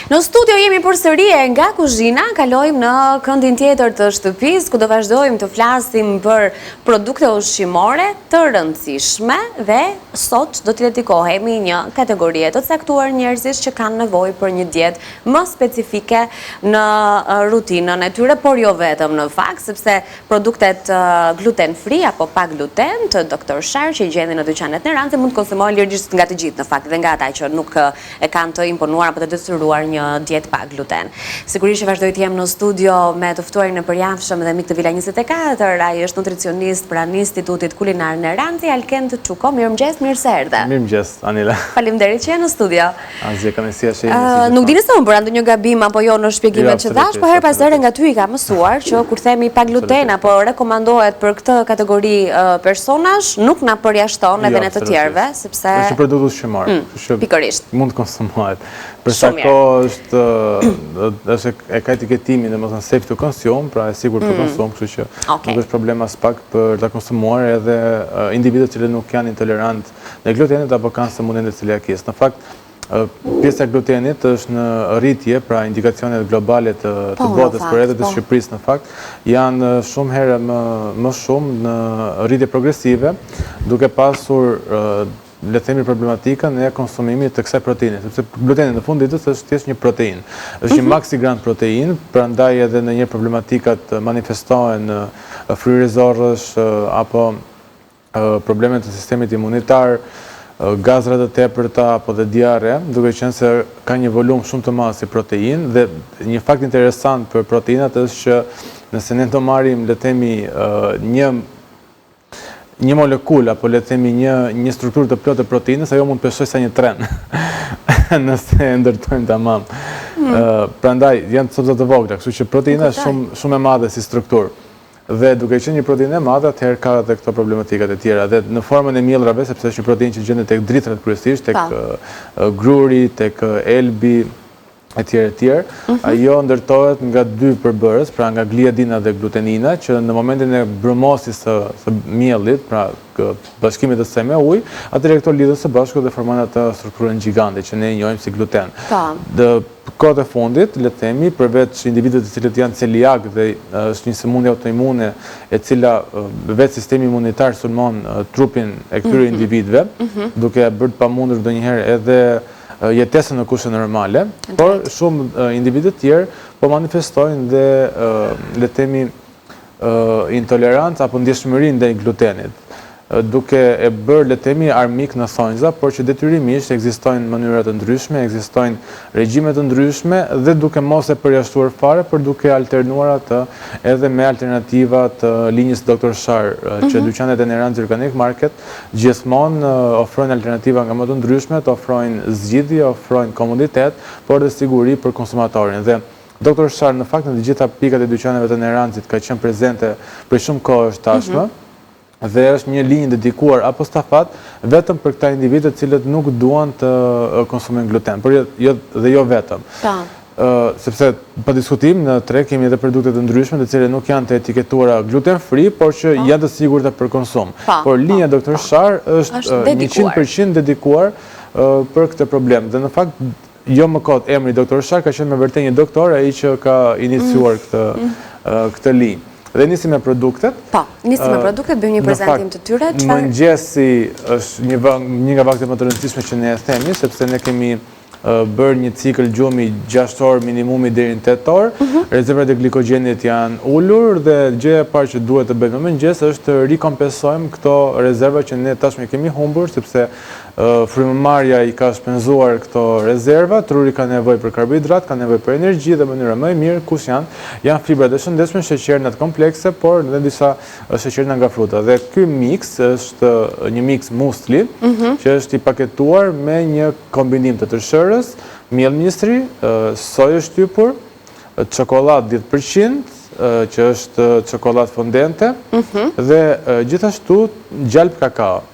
Në studio jemi përsëri nga kuzhina, kalojmë në këndin tjetër të shtëpisë, ku do vazhdojmë të flasim për produkte ushqimore të rëndësishme dhe sot do t'i dedikohemi një kategorie të caktuar njerëzish që kanë nevojë për një dietë më specifike në rutinën e tyre, por jo vetëm në fakt, sepse produktet gluten free apo pa gluten të Dr. Shar që i gjeni në dyqanet në Rancë mund të konsumohen lirgjisht nga të gjithë në fakt dhe nga ata që nuk e kanë të imponuar apo të detyruar një dietë pa gluten. Sigurisht që vazhdoj të jem në studio me të ftuarin e përjashëm dhe mik të Vila 24, ai është nutricionist pranë Institutit Kulinar në Rancë, Alkend Çuko. Mirëmëngjes, mirë se erdhe. Mirëmëngjes, Anila. Faleminderit që je në studio. Asgjë kam si ashtu. Nuk dini se unë bëra ndonjë gabim apo jo në shpjegimet që dash, por her pas here nga ty i ka mësuar që kur themi pa gluten apo rekomandohet për këtë kategori personash, nuk na përjashton edhe ne të tjerëve, sepse është produkt ushqimor, pikërisht mund të konsumohet. Për sa kohë është e ka etiketimin domethënë safe to consume, pra e sigurt për konsum, kështu që nuk është problem as pak për ta konsumuar edhe individët që nuk janë intolerant ndaj glutenit apo kanë sëmundjen e celiakisë. Në fakt, pjesa e glutenit është në rritje, pra indikacionet globale të botës, por edhe të Shqipërisë në fakt, janë shumë herë më shumë në rritje progresive, duke pasur le të themi problematikën e konsumimit të kësaj proteine, sepse gluteni në fund ditës është thjesht një proteinë. Është një maksigrant proteinë, prandaj edhe në një problematikat manifestohen fryrëzorrësh apo problemet të sistemit imunitar, gazra të tepërta apo dhe diare, duke qenë se ka një volum shumë të madh si proteinë dhe një fakt interesant për proteinat është që nëse ne do marrim le të themi një molekul apo le të themi një strukturë të plotë të proteinës, ajo mund të peshojë sa një tren nëse e ndërtojmë tamam. Prandaj janë të vogla, kështu që proteina është shumë e madhe si strukturë. Dhe duke qenë një proteinë e madhe, atëherë ka edhe këto problematikat e tjera. Dhe në formën e mielrave, sepse është një proteinë që gjendet tek dritrat kryesisht, tek gruri, tek elbi, e tjerë, ajo ndërtohet nga dy përbërës, pra nga gliadina dhe glutenina, që në momentin e brëmosis së miellit, pra bashkimit të saj me ujë, atëherë këto lidhen së bashku dhe formojnë atë strukturën gjigande që ne njohim si gluten. Në kohët e fundit, le të themi, përveç individëve të cilët janë celiak dhe është një sëmundje autoimune e cila vetë sistemi imunitar sulmon trupin e këtyre individëve, duke bërë të pamundur ndonjëherë edhe jetesën në kushte normale, por shumë individët tjerë po manifestojnë dhe le të themi intolerancë apo ndjeshmëri ndaj glutenit, duke e bërë le të themi armik në thonjza, por që detyrimisht ekzistojnë mënyra të ndryshme, ekzistojnë regjime të ndryshme dhe duke mos e përjashtuar fare, por duke alternuar atë edhe me alternativat linjës Dr. Shar, që dyqanet e Rancë Organic Market gjithmonë ofrojnë alternativa nga më të ndryshmet, ofrojnë zgjidhje, ofrojnë komoditet, por dhe siguri për konsumatorin. Dhe Dr. Shar në fakt në të gjitha pikat e dyqaneve të Rancit ka qenë prezente për shumë kohë tashmë, dhe është një linjë dedikuar apo stafat vetëm për këta individët cilët nuk duan të konsumojnë gluten, por dhe jo vetëm. Sepse pa diskutim në treg kemi edhe produkte të ndryshme të cilët nuk janë të etiketuara gluten free, por që janë të sigurta për konsum. Por linja Dr. Shar është 100% dedikuar për këtë problem. Dhe në fakt jo më kot emri Dr. Shar ka qenë me vërtet një doktor ai që ka iniciuar këtë linjë. Dhe nisim me produktet. Po, nisim me produktet, bëjmë një prezantim të tyre. Mëngjesi është një nga vaktet më të rëndësishme që ne e themi, sepse ne kemi bërë një cikël gjumi 6 orë minimumi deri në 8 orë, rezervat e glikogjenit janë ullur dhe gjëja e parë që duhet të bëjmë në mëngjes është të rikompensojmë këto rezerva që ne tashmë kemi humbur, sepse frymëmarrja i ka shpenzuar këto rezerva, truri ka nevojë për karbohidrat, ka nevojë për energji dhe mënyra më e mirë kush janë fibrat e shëndetshme, sheqernat komplekse, por edhe disa sheqerna nga fruta. Dhe ky miks është një miks musli, që është i paketuar me një kombinim të tërshërës, miell ministri, sojë shtypur, çokoladë 10%, që është çokoladë fondente, dhe gjithashtu gjalp kakao.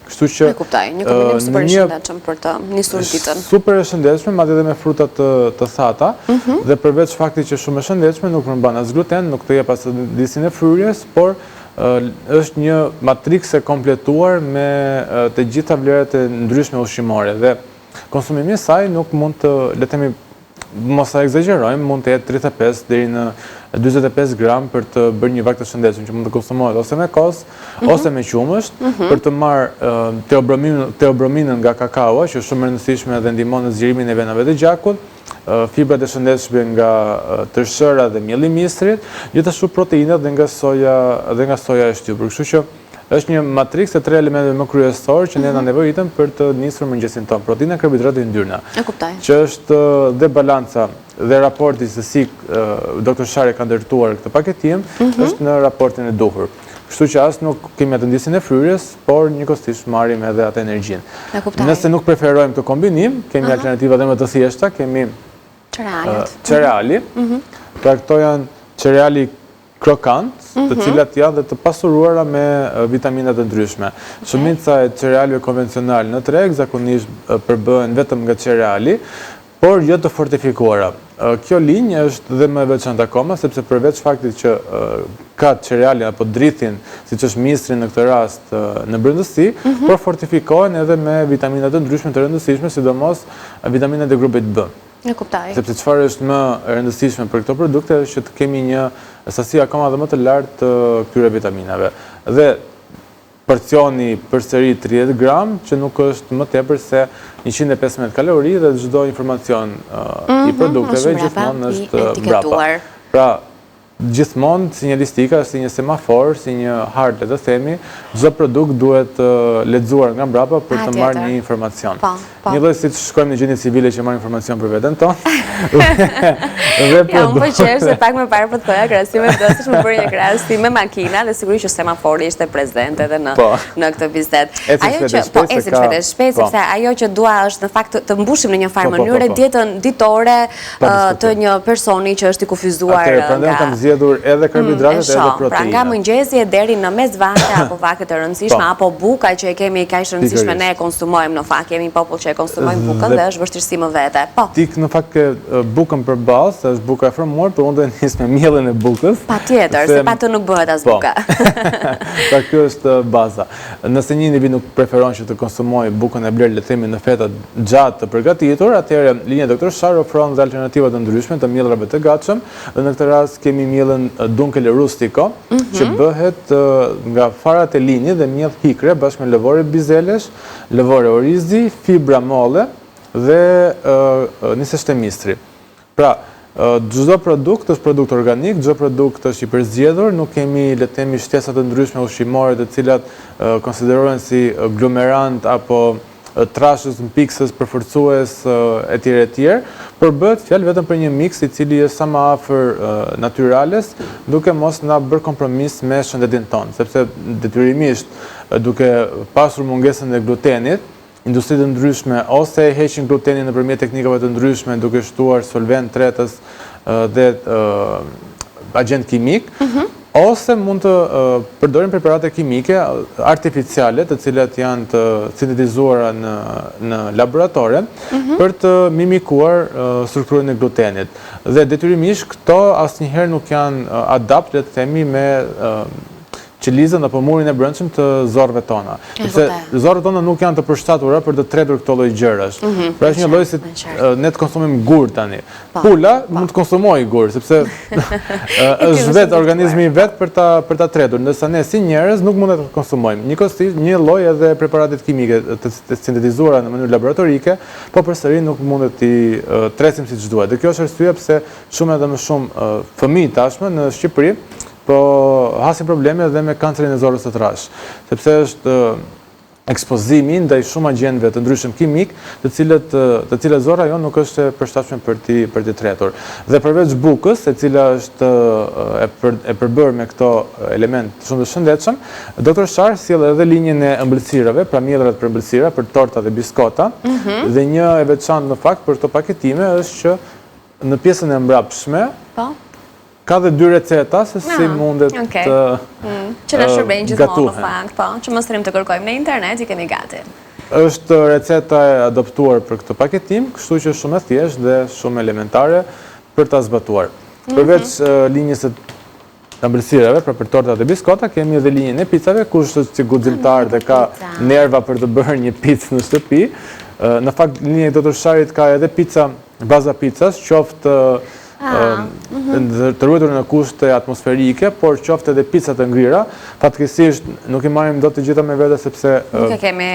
Kështu që e kuptoj, një kombinim super i shëndetshëm për të nisur ditën. Super e shëndetshme, madje edhe me fruta të thata, dhe përveç faktit që shumë e shëndetshme, nuk përmban as gluten, nuk të jep as disinë e fryrjes, por është një matrikse kompletuar me të gjitha vlerat e ndryshme ushqimore dhe konsumimi i saj nuk mund të, le të themi, mos ta egzagjerojmë, mund të jetë 35 deri në 45 gram për të bërë një vakt të shëndetshëm që mund të konsumohet ose me kos, ose me qumësht, për të marrë teobrominën nga kakaua, që është shumë e rëndësishme dhe ndihmon në zgjerimin e venave të gjakut, fibrat e shëndetshme nga tërshëra dhe mielli i mistrit, gjithashtu proteinat dhe nga soja e shtypur. Kështu që është një matrikë e 3 elementeve më kryesorë që ne na nevojitëm për të nisur mëngjesin tonë: proteina, karbohidrate dhe yndyrna. Që është dhe balanca dhe raporti se si Dr. Shari ka ndërtuar këtë paketim, është në raportin e duhur. Kështu që as nuk kemi atë ndjesin e fryrjes, por njëkohësisht marrim edhe atë energjinë. Nëse nuk preferojmë të kombinim, kemi alternativa dhe më të thjeshta, kemi cereali. Pra këto janë cereali krokant, të cilat janë dhe të pasuruara me vitamina të ndryshme. Shumica e cerealëve konvencional në treg zakonisht përbëhen vetëm nga cereali, por jo të fortifikuara. Kjo linjë është dhe më e veçantë akoma, sepse përveç faktit që ka cereali apo drithin, siç është mistri në këtë rast, në brendësi, por fortifikohen edhe me vitamina të ndryshme të rëndësishme, sidomos vitaminat e grupit B. Sepse çfarë është më e rëndësishme për këto produkte është që të kemi një sasi akoma dhe më të lartë të këtyre vitaminave. Dhe porcioni përsëri 30 gram, që nuk është më tepër se 115 kalori, dhe çdo informacion i produkteve gjithmonë është brapa. Pra, gjithmonë sinjalistika është si një semafor, si një hartë, le të themi, çdo produkt duhet lexuar nga mbrapa për të marrë një informacion. Një lloj siç shkojmë në gjendje civile që marrim informacion për veten tonë. Ja, unë pëlqej se pak më parë po thoja krahasim është më bërë një krahasim me makina dhe sigurisht që semafori ishte prezent edhe në këtë bisedë. Ajo që po ecim shpejt sepse ajo që dua është në fakt të mbushim në një farë mënyrë dietën ditore të një personi që është i kufizuar nga zgjedhur edhe karbohidratet edhe proteinat. Pra nga mëngjesi deri në mesvakte apo vakte të rëndësishme apo buka që e kemi kaq rëndësishme ne e konsumojmë në fakt, kemi popull që e konsumojmë bukën dhe është vështirësi më vete. Po. Tik në fakt ke bukën për bazë, është buka e formuar, por unë do të nis me mielën e bukës. Patjetër, se pa të nuk bëhet as buka. Pra kjo është baza. Nëse një individ nuk preferon që të konsumojë bukën e blerë, le të themi në feta gjatë të përgatitur, atëherë linja Dr. Shar ofron dhe alternativa të ndryshme të mielrave të gatshëm, dhe në këtë rast kemi mielën Dunkel Rustico, që bëhet nga farat e linjit dhe miell hikre bashkë me lëvore bizelesh, lëvore orizi, fibra molle dhe nisësh të mistri. Pra, çdo produkt është produkt organik, çdo produkt është i përzgjedhur, nuk kemi le të themi shtesa të ndryshme ushqimore të cilat konsiderohen si glumerant apo trashës, mpiksës, përforcues, etj, por bëhet fjalë vetëm për një miks i cili është sa më afër natyrales, duke mos na bërë kompromis me shëndetin tonë, sepse detyrimisht duke pasur mungesën e glutenit, industritë të ndryshme ose heqin glutenin nëpërmjet teknikave të ndryshme duke shtuar solvent, tretës dhe agent kimik, ose mund të përdorim preparate kimike artificiale, të cilat janë të sintetizuara në laboratore, për të mimikuar strukturën e glutenit. Dhe detyrimisht këto asnjëherë nuk janë adapt, le të themi, me qelizën apo murin e brendshëm të zorrëve tona. Sepse zorrët tona nuk janë të përshtatura për të tretur këto lloj gjërash. Pra është një lloj si ne të konsumojmë gur tani. Pula mund të konsumojë gur, sepse është vetë organizmi i vet për ta tretur, ndërsa ne si njerëz nuk mund ta konsumojmë. Njëkohësisht një lloj edhe preparatet kimike të sintetizuara në mënyrë laboratorike, po përsëri nuk mundet t'i tresim siç duhet. Dhe kjo është arsyeja pse shumë edhe më shumë fëmijë tashmë në Shqipëri po hasin probleme edhe me kancerin e zorrës së trash, sepse është ekspozimi ndaj shumë agjentëve të ndryshëm kimik, të cilët zorra jonë nuk është e përshtatshme për t'i tretur. Dhe përveç bukës, e cila është e përbërë me këto element shumë të shëndetshëm, Dr. Shar sjell edhe linjën e ëmbëlsirave, pra mielrat për ëmbëlsira, për torta dhe biskota, dhe një e veçantë në fakt për këto paketime është që në pjesën e mbrapshme ka dhe 2 receta se si mundet të që në shërbejnë gjithmonë në fakt, po, që mos rrim të kërkojmë në internet, i kemi gati. Është receta e adoptuar për këtë paketim, kështu që shumë e thjeshtë dhe shumë elementare për ta zbatuar. Përveç linjës e ëmbëlsirave, pra për tortat dhe biskota, kemi edhe linjën e picave, kush është si guximtar dhe ka nerva për të bërë një picë në shtëpi. Në fakt, linja e Dr. Sharit ka edhe pica baza pizzas, qoftë të ruetur në kushte atmosferike, por qoftë edhe pizzat të ngrira. Fatkeqësisht nuk i marrim dot të gjitha me vete sepse nuk e kemi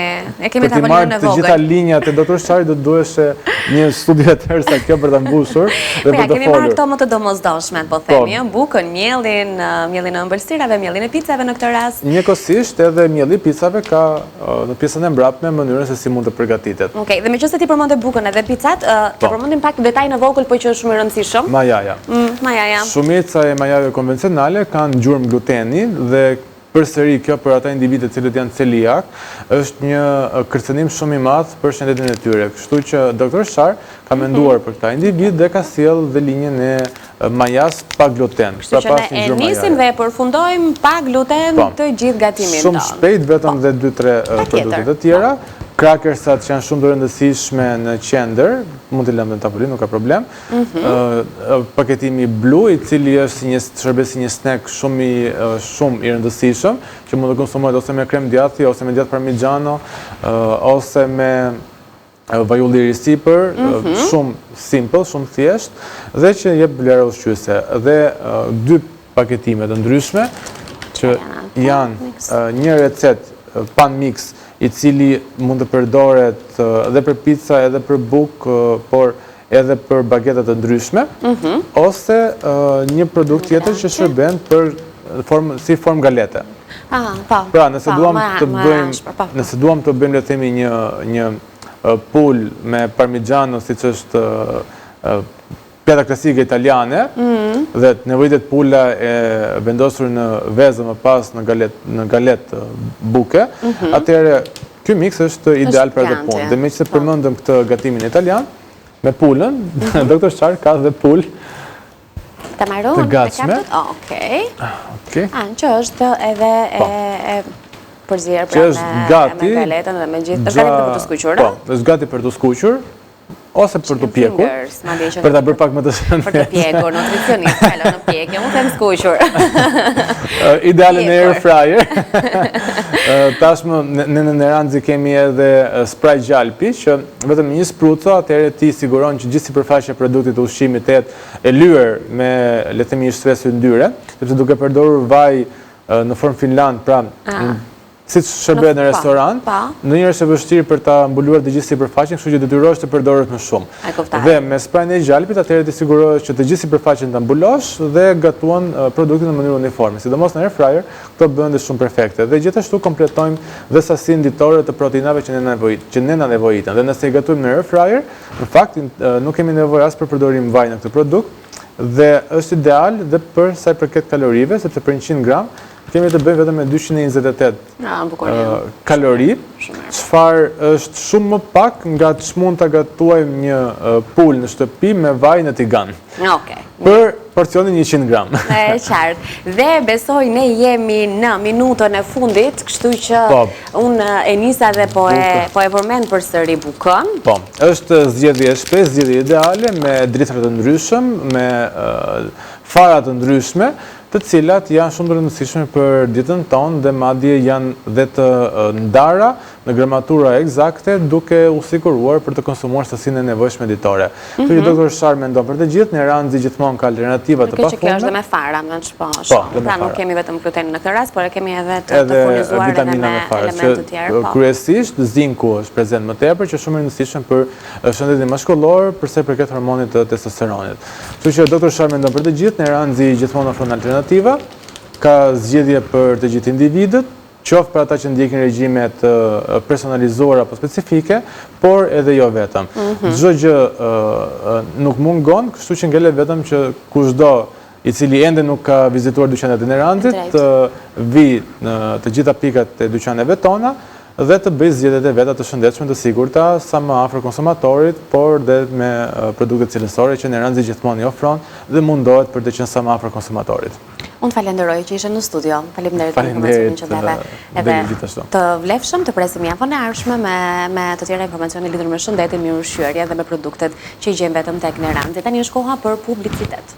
për t'i marrë të gjitha linjat e Dr. Shari do të duheshe një studio të tërë sa kjo për ta mbushur dhe për të folur. Kemi marrë këto më të domosdoshmet, po themi, bukën, mielin e ëmbëlsirave, mielin e pizzave në këtë rast. Njëkohësisht edhe mielli i pizzave ka në pjesën e mbrapsme mënyrën se si mund të përgatitet. Okej, dhe meqense ti përmendë bukën edhe pizzat, të përmendim pak detaj në vogël, po që është shumë i rëndësishëm. Majaja. Shumica e majave konvencionale kanë gjurmë gluteni dhe përsëri kjo për ata individët cilët janë celiak është një kërcënim shumë i madh për shëndetin e tyre. Kështu që Dr. Shar ka menduar për këta individ dhe ka sjell dhe linjën e majas pa gluten. Kështu që ne nisim dhe përfundojmë pa gluten të gjithë gatimin tonë. Shumë shpejt, vetëm dhe 2-3 produkte të tjera. Krakersat që janë shumë të rëndësishme në qendër, mund t'i lëmë në tavolin, nuk ka problem. Paketimi blu, i cili është si një shërbes si një snack shumë i rëndësishëm, që mund të konsumohet ose me krem djathi, ose me djath parmigiano, ose me vajulliri sipër, shumë simple, shumë thjesht, dhe që jep vlerë ushqyese. Dhe 2 paketime të ndryshme, që janë një recet pan mix, i cili mund të përdoret edhe për pizza, edhe për bukë, por edhe për bagetat të ndryshme, ose një produkt tjetër që shërben si formë galete. Pra, nëse duam të bëjmë, le themi, një pul me parmigiano, si që është pjata klasike italiane, dhe nevojitet pula e vendosur në vezë më pas në galet buke, atëherë ky mix është ideal për atë punë. Dhe me që se përmendëm këtë gatimin italian, me pulën, Dr. Shar ka dhe pul të gatshme. Që është edhe e përzirë pra me galetën dhe me gjithë. Është gati për të skuqur? Po, është gati për të skuqur, ose për të pjekur, për të bërë pak më të shëndet. Për të pjekur, nutricionist, në pjekje, mu them skuqur. Ideale në air fryer. Tashmë, në Neranzi kemi edhe spray gjalpi, që vetëm një spruco, atëherë ti siguron që gjithë sipërfaqja e produktit të ushqimit të jetë e lyer me, le të themi, shtresë yndyre, sepse duke përdorur vaj në formë Finland, pra si që shërbehet në restoran, në njërë është e vështirë për ta mbuluar të gjithë sipërfaqen, kështu që detyrohesh të përdoret më shumë. Dhe me sprajnë e gjalpit, atëherë ti sigurohesh që të gjithë sipërfaqen ta mbulosh dhe gatuan produktin në mënyrë uniforme. Sidomos në air fryer, këto bëhen dhe shumë perfekte. Dhe gjithashtu kompletojmë dhe sasinë ditore të proteinave që ne na nevojiten. Dhe nëse i gatuim në air fryer, në fakt nuk kemi nevojë as për përdorim vaj në këtë produkt, dhe është ideal dhe për sa i përket kalorive, sepse për 100 gram kemi të bëjmë vetëm me 228 kalori, çfarë është shumë më pak nga ç'mund ta gatuajmë një pul në shtëpi me vaj në tigan. Për porcionin 100 gram. E qartë. Dhe besoj ne jemi në minutën e fundit, kështu që unë e nisa dhe po e përmend përsëri bukën. Po, është zgjedhje e shpejtë, zgjedhje ideale me drithra të ndryshëm, me fara të ndryshme, të cilat janë shumë të rëndësishme për ditën tonë dhe madje janë dhe të ndara në gramatura eksakte duke u siguruar për të konsumuar sasinë e nevojshme ditore. Kjo që Dr. Shar mendon për të gjithë, Neranzi gjithmonë ka alternativa të pafundme. Kjo është dhe me fara, më shpo. Pra nuk kemi vetëm gluten në këtë rast, por e kemi edhe të furnizuar edhe me elementë të tjerë. Kryesisht zinku është prezent më tepër, që shumë e rëndësishme për shëndetin maskullor, përse përket hormonit të testosteronit. Kështu që Dr. Shar mendon për të gjithë, Neranzi gjithmonë ofron alternativa, ka zgjedhje për të gjithë individët, qoftë për ata që ndjekin regjimet personalizuar apo specifike, por edhe jo vetëm. Çdo gjë nuk mungon, kështu që ngelet vetëm që kushdo i cili ende nuk ka vizituar dyqanet e Neranzit, të vi në të gjitha pikat e dyqaneve tona dhe të bëj zgjedhjet e veta të shëndetshme, të sigurta, sa më afër konsumatorit, por dhe me produkte cilësore që Neranzi gjithmonë i ofron dhe mundohet për të qenë sa më afër konsumatorit. Unë falenderoj që ishe në studio. Faleminderit për informacionin që dheve. Edhe të vlefshëm, të presim javën e ardhshme me të tjera informacione lidhur me shëndetin, mirëushqyerje dhe me produktet që i gjejmë vetëm tek Neranzi. Tani është koha për publicitet.